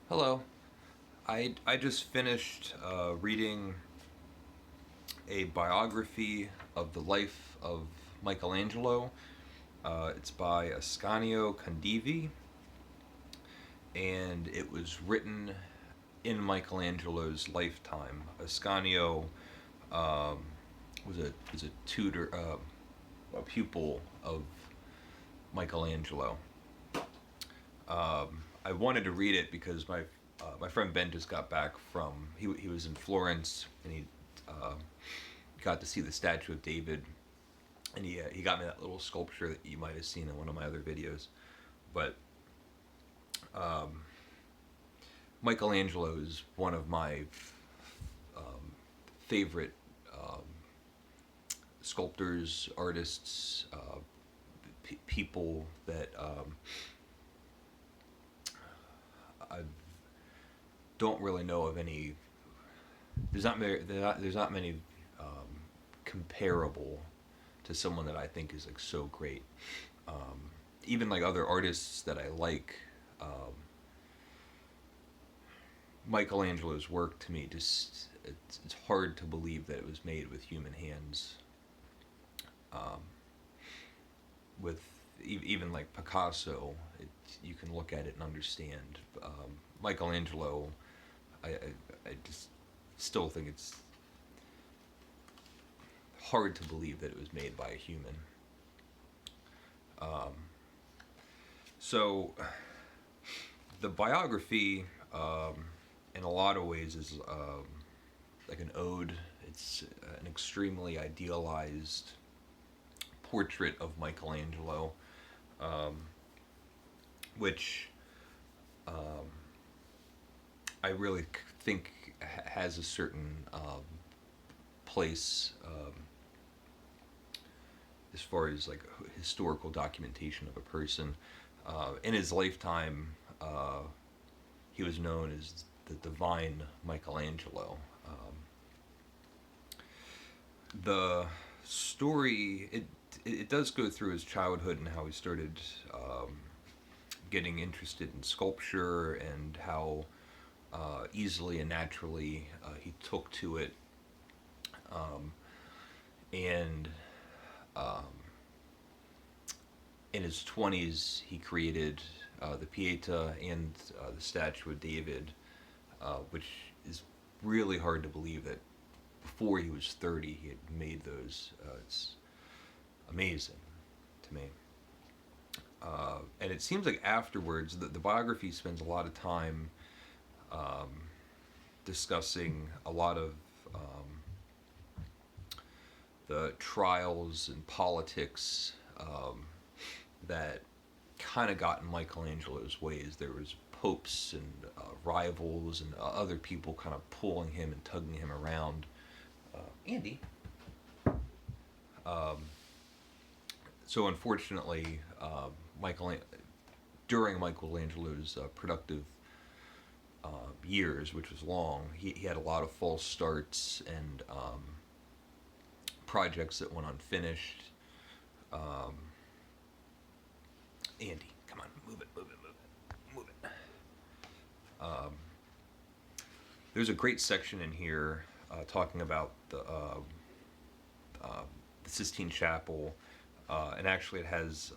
Hello. I just finished reading a biography of the life of Michelangelo. It's by Ascanio Condivi, and it was written in Michelangelo's lifetime. Ascanio um, was a tutor, a pupil of Michelangelo. I wanted to read it because my friend Ben just got back from he was in Florence, and he uh, got to see the statue of David, and he got me that little sculpture that you might have seen in one of my other videos. But um, Michelangelo is one of my um, favorite um, sculptors, artists, people that I don't really know of any. There's not many comparable to someone that I think is like so great. Um, Even like other artists that I like, Michelangelo's work to me just it's hard to believe that it was made with human hands. Um, with even like Picasso, you can look at it and understand. Michelangelo, I just still think it's hard to believe that it was made by a human. Um, so the biography, in a lot of ways, is like an ode. It's an extremely idealized portrait of Michelangelo, um, which um, I really think has a certain place as far as like historical documentation of a person. In his lifetime, he was known as the divine Michelangelo. The story it does go through his childhood and how he started getting interested in sculpture, and how easily and naturally he took to it, um, and um, in his 20s he created the Pieta and the statue of David, which is really hard to believe that before he was 30 he had made those. It's amazing to me. And it seems like afterwards, the biography spends a lot of time um, discussing a lot of the trials and politics that kind of got in Michelangelo's ways. There was popes and rivals and other people kind of pulling him and tugging him around. Andy. Um, so unfortunately, during Michelangelo's productive years, which was long, he had a lot of false starts and projects that went unfinished. Um, Andy, come on, move it, move it, move it, move it. Um, there's a great section in here talking about the Sistine Chapel, and actually it has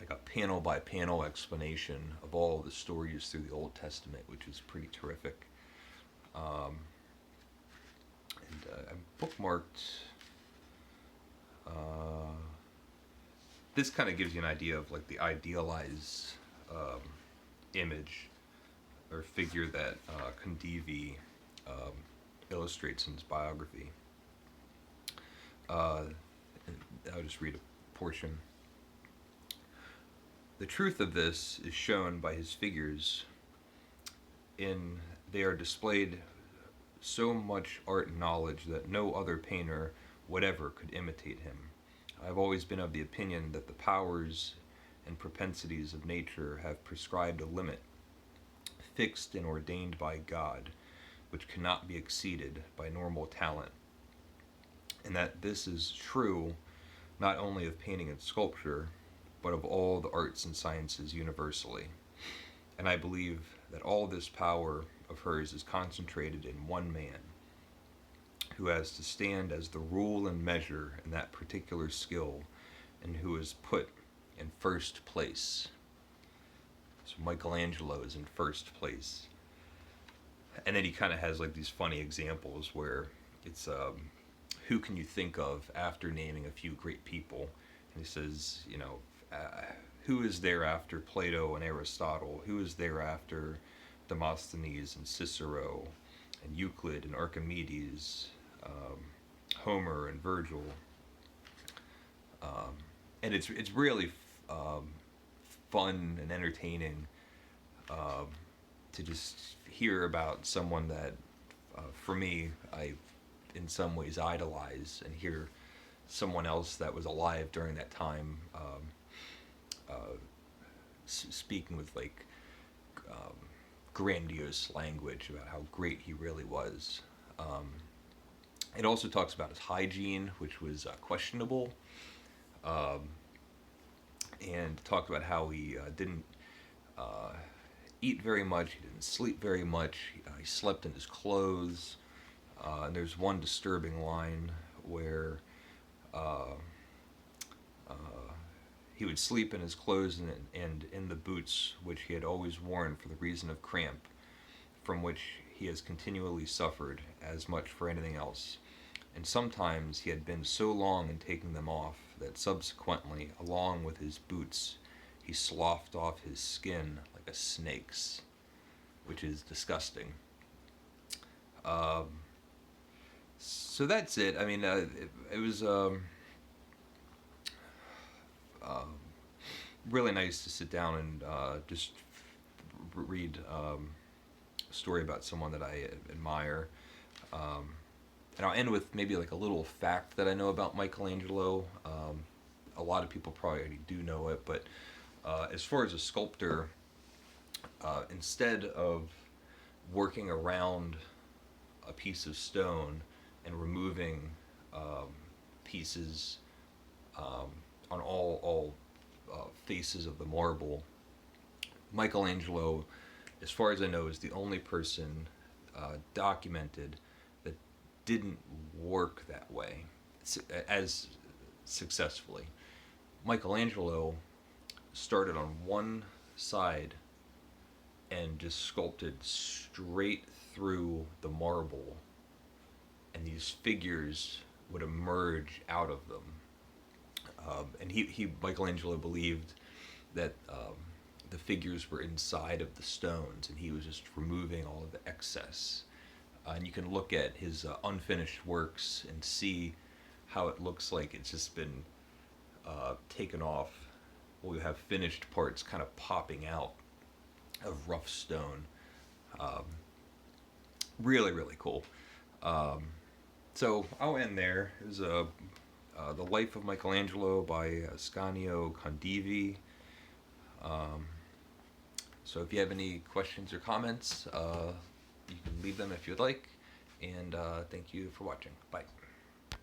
like a panel by panel explanation of all of the stories through the Old Testament, which is pretty terrific. Um, and I bookmarked. This kind of gives you an idea of like the idealized image or figure that Condivi um, illustrates in his biography. Uh, I'll just read a portion. The truth of this is shown by his figures in they are displayed so much art and knowledge that no other painter whatever could imitate him. I have always been of the opinion that the powers and propensities of nature have prescribed a limit, fixed and ordained by God, which cannot be exceeded by normal talent, and that this is true not only of painting and sculpture, but of all the arts and sciences universally. And I believe that all this power of hers is concentrated in one man, who has to stand as the rule and measure in that particular skill, and who is put in first place. So Michelangelo is in first place. And then he kind of has like these funny examples where it's who can you think of after naming a few great people? And he says, who is there after Plato and Aristotle? Who is there after Demosthenes and Cicero and Euclid and Archimedes, Homer and Virgil? And it's really fun and entertaining to just hear about someone that, for me, I in some ways idolize, and hear someone else that was alive during that time speaking with like grandiose language about how great he really was. It also talks about his hygiene, which was questionable, and talked about how he didn't eat very much, he didn't sleep very much, he slept in his clothes. And there's one disturbing line where he would sleep in his clothes and in the boots which he had always worn for the reason of cramp, from which he has continually suffered as much for anything else. And sometimes he had been so long in taking them off that subsequently, along with his boots, he sloughed off his skin like a snake's, which is disgusting. So that's it. I mean, it was really nice to sit down and just read a story about someone that I admire. And I'll end with maybe like a little fact that I know about Michelangelo. A lot of people probably already do know it, but as far as a sculptor, instead of working around a piece of stone and removing pieces on all faces of the marble, Michelangelo, as far as I know, is the only person documented that didn't work that way as successfully. Michelangelo started on one side and just sculpted straight through the marble, and these figures would emerge out of them. And Michelangelo believed that the figures were inside of the stones, and he was just removing all of the excess. And you can look at his unfinished works and see how it looks like it's just been taken off. We have finished parts kind of popping out of rough stone. Really, really cool. So I'll end there. It was The Life of Michelangelo by Ascanio Condivi. So if you have any questions or comments, you can leave them if you'd like. And thank you for watching. Bye.